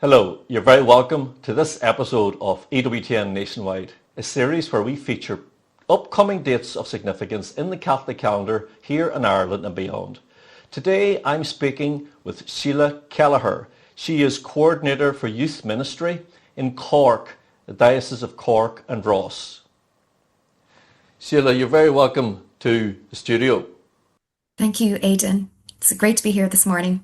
Hello, you're very welcome to this episode of EWTN Nationwide, a series where we feature upcoming dates of significance in the Catholic calendar here in Ireland and beyond. Today I'm speaking with Sheila Kelleher. She is Coordinator for Youth Ministry in Cork, the Diocese of Cork and Ross. Sheila, you're very welcome to the studio. Thank you, Aidan. It's great to be here this morning.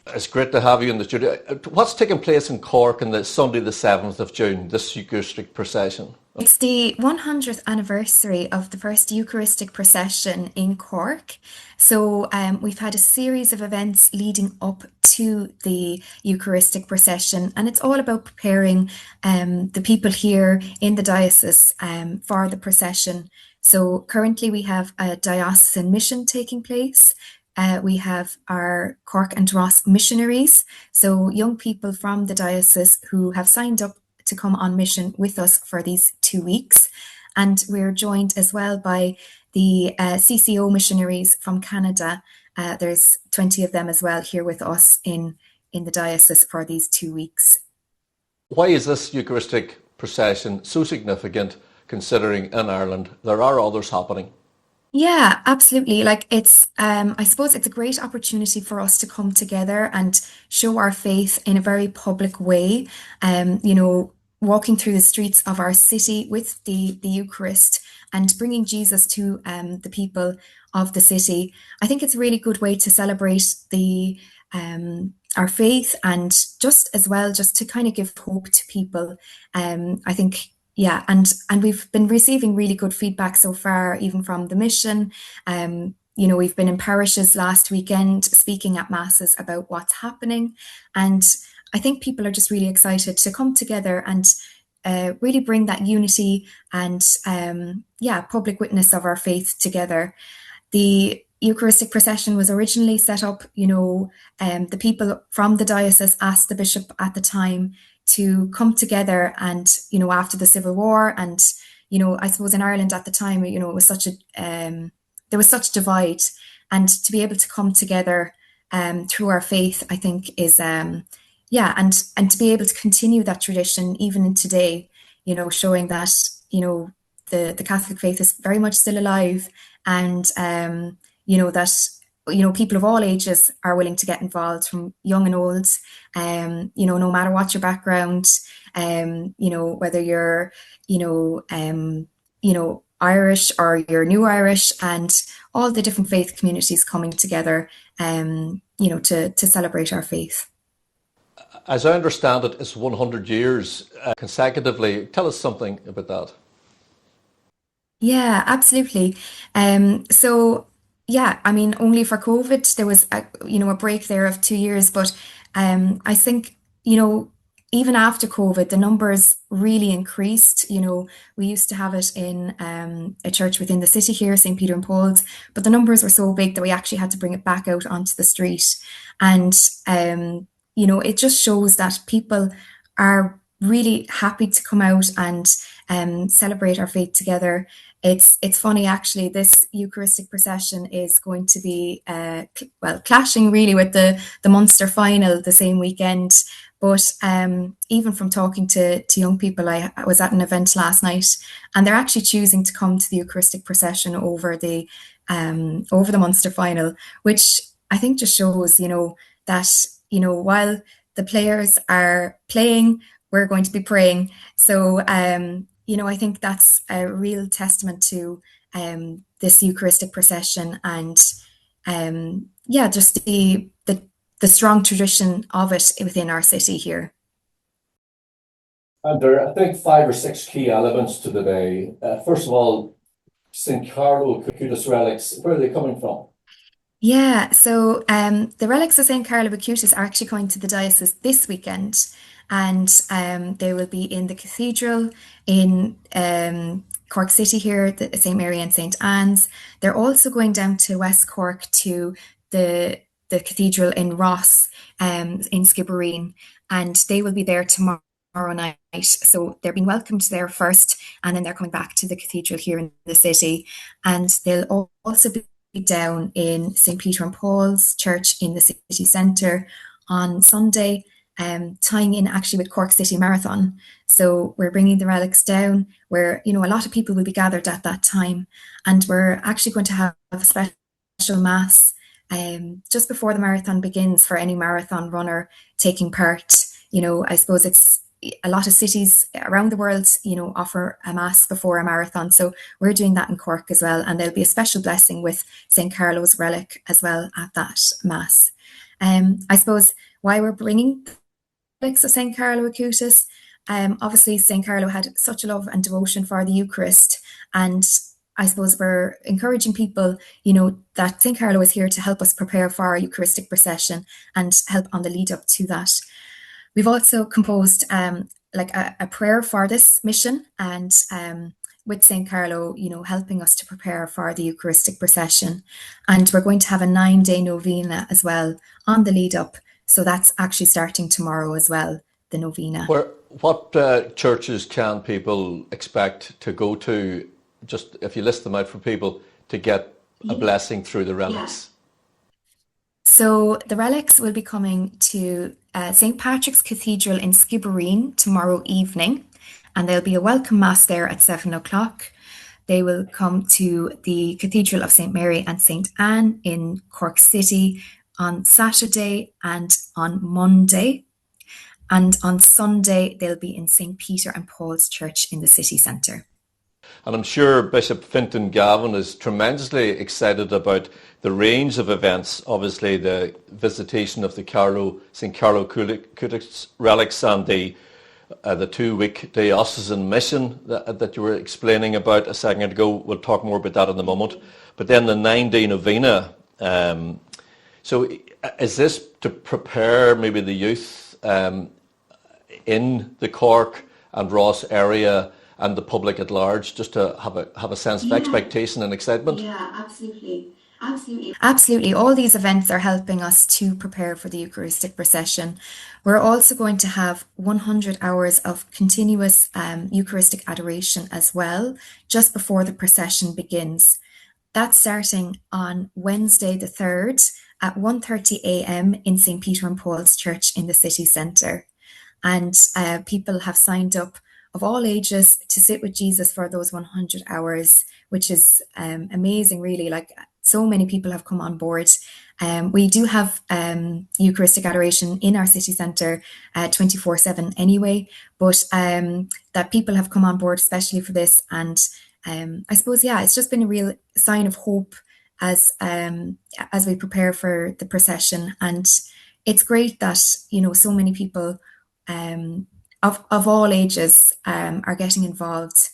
It's great to have you in the studio. What's taking place in Cork on the Sunday the 7th of June, this Eucharistic procession? It's the 100th anniversary of the first Eucharistic procession in Cork. So we've had a series of events leading up to the Eucharistic procession, and it's all about preparing the people here in the diocese for the procession. So currently we have a diocesan mission taking place. We have our Cork and Ross missionaries, so young people from the diocese who have signed up to come on mission with us for these 2 weeks. And we're joined as well by the CCO missionaries from Canada. There's 20 of them as well here with us in the diocese for these 2 weeks. Why is this Eucharistic procession so significant, considering in Ireland there are others happening? Yeah, absolutely. Like I suppose it's a great opportunity for us to come together and show our faith in a very public way. Walking through the streets of our city with the Eucharist and bringing Jesus to the people of the city. I think it's a really good way to celebrate our faith and just as well, just to kind of give hope to people. I think. Yeah, and we've been receiving really good feedback so far, even from the mission. We've been in parishes last weekend speaking at masses about what's happening. And I think people are just really excited to come together and really bring that unity and, public witness of our faith together. The Eucharistic procession was originally set up, the people from the diocese asked the bishop at the time to come together and, after the Civil War and, I suppose in Ireland at the time, it was there was such divide, and to be able to come together through our faith, I think is, and to be able to continue that tradition even in today, showing that, the Catholic faith is very much still alive and, that people of all ages are willing to get involved, from young and old, no matter what your background, whether you're, Irish or you're new Irish, and all the different faith communities coming together, to celebrate our faith. As I understand it, it's 100 years consecutively. Tell us something about that. Yeah, absolutely. Only for COVID, there was a break there of 2 years, but I think, even after COVID, the numbers really increased. We used to have it in a church within the city here, St. Peter and Paul's, but the numbers were so big that we actually had to bring it back out onto the street. And, it just shows that people are really happy to come out and celebrate our faith together. It's funny, actually. This Eucharistic procession is going to be clashing really with the Munster final the same weekend. But even from talking to young people, I was at an event last night, and they're actually choosing to come to the Eucharistic procession over the Munster final, which I think just shows, that while the players are playing, we're going to be praying. So I think that's a real testament to this Eucharistic procession and just the strong tradition of it within our city here. And there are, I think, 5 or 6 key elements to the day. First of all, St. Carlo Acutis relics, where are they coming from? Yeah, so the relics of St. Carlo Acutis are actually coming to the diocese this weekend, and they will be in the cathedral in Cork City here, the St. Mary and St. Anne's. They're also going down to West Cork to the cathedral in Ross, in Skibbereen, and they will be there tomorrow night. So they're being welcomed there first, and then they're coming back to the cathedral here in the city. And they'll also be down in St. Peter and Paul's Church in the city centre on Sunday. tying in actually with Cork City Marathon. So we're bringing the relics down where, a lot of people will be gathered at that time. And we're actually going to have a special mass just before the marathon begins for any marathon runner taking part. I suppose it's a lot of cities around the world, offer a mass before a marathon. So we're doing that in Cork as well. And there'll be a special blessing with St. Carlo's relic as well at that mass. I suppose why we're bringing relics of St. Carlo Acutis. Obviously, St. Carlo had such a love and devotion for the Eucharist. And I suppose we're encouraging people, that St. Carlo is here to help us prepare for our Eucharistic procession and help on the lead up to that. We've also composed a prayer for this mission, and with St. Carlo, helping us to prepare for the Eucharistic procession. And we're going to have a 9-day novena as well on the lead up. So that's actually starting tomorrow as well, the novena. What churches can people expect to go to, just if you list them out for people, to get a blessing through the relics? So the relics will be coming to St. Patrick's Cathedral in Skibbereen tomorrow evening, and there'll be a welcome mass there at 7 o'clock. They will come to the Cathedral of St. Mary and St. Anne in Cork City on Saturday and on Monday. And on Sunday, they'll be in St. Peter and Paul's Church in the city centre. And I'm sure Bishop Fintan Gavin is tremendously excited about the range of events, obviously the visitation of the St. Carlo Acutis relics and the 2-week diocesan mission that you were explaining about a second ago. We'll talk more about that in a moment. But then the 9-day novena. So is this to prepare maybe the youth in the Cork and Ross area and the public at large, just to have a sense of expectation and excitement? Yeah, absolutely. Absolutely. Absolutely. All these events are helping us to prepare for the Eucharistic procession. We're also going to have 100 hours of continuous Eucharistic adoration as well, just before the procession begins. That's starting on Wednesday the 3rd at 1:30 a.m. in St. Peter and Paul's Church in the city centre. And people have signed up of all ages to sit with Jesus for those 100 hours, which is amazing, really. Like, so many people have come on board. We do have Eucharistic adoration in our city centre 24/7 anyway, but that people have come on board especially for this. And I suppose, it's just been a real sign of hope as we prepare for the procession. And it's great that, so many people of all ages are getting involved.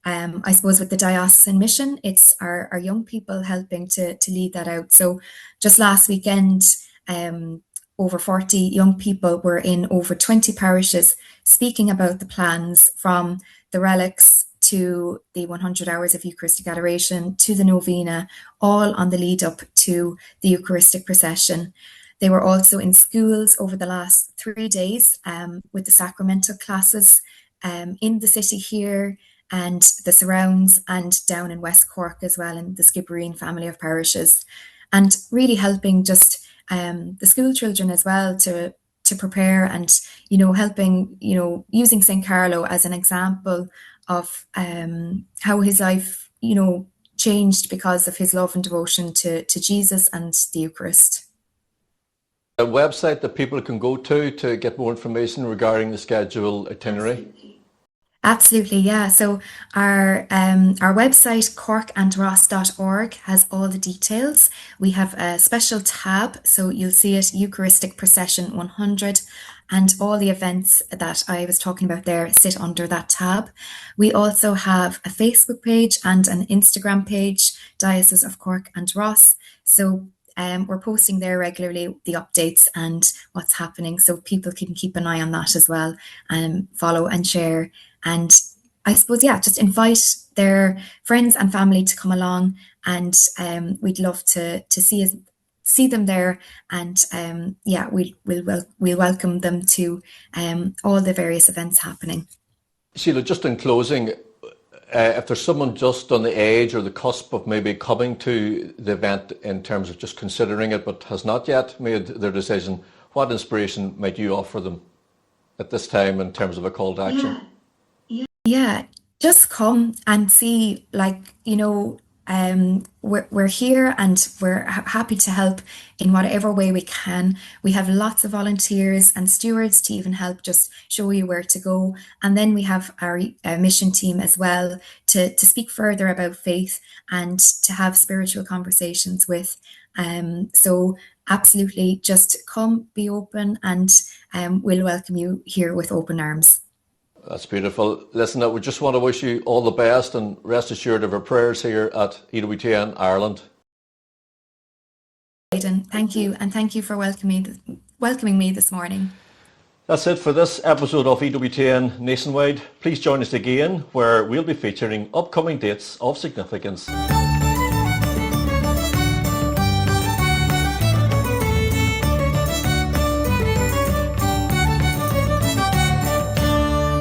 I suppose with the diocesan mission, it's our young people helping to lead that out. So just last weekend, over 40 young people were in over 20 parishes speaking about the plans, from the relics to the 100 hours of Eucharistic adoration to the novena, all on the lead up to the Eucharistic procession. They were also in schools over the last 3 days with the sacramental classes in the city here and the surrounds, and down in West Cork as well, in the Skibbereen family of parishes, and really helping just the school children as well to prepare, and helping, using St. Carlo as an example of how his life changed because of his love and devotion to Jesus and the Eucharist. A website that people can go to get more information regarding the schedule itinerary? Absolutely, yeah. So our website, corkandross.org, has all the details. We have a special tab, so you'll see it, Eucharistic Procession 100, and all the events that I was talking about there sit under that tab. We also have a Facebook page and an Instagram page, Diocese of Cork and Ross. So we're posting there regularly the updates and what's happening, so people can keep an eye on that as well and follow and share. And I suppose, just invite their friends and family to come along, and we'd love to see them there. And we'll welcome them to all the various events happening. Sheila, just in closing, if there's someone just on the edge or the cusp of maybe coming to the event in terms of just considering it but has not yet made their decision, what inspiration might you offer them at this time in terms of a call to action? Yeah, just come and see, we're here and we're happy to help in whatever way we can. We have lots of volunteers and stewards to even help just show you where to go. And then we have our mission team as well to speak further about faith and to have spiritual conversations with. So absolutely, just come, be open, and we'll welcome you here with open arms. That's beautiful. Listen, we just want to wish you all the best and rest assured of our prayers here at EWTN Ireland. Aidan, thank you, and thank you for welcoming me this morning. That's it for this episode of EWTN Nationwide. Please join us again where we'll be featuring upcoming dates of significance.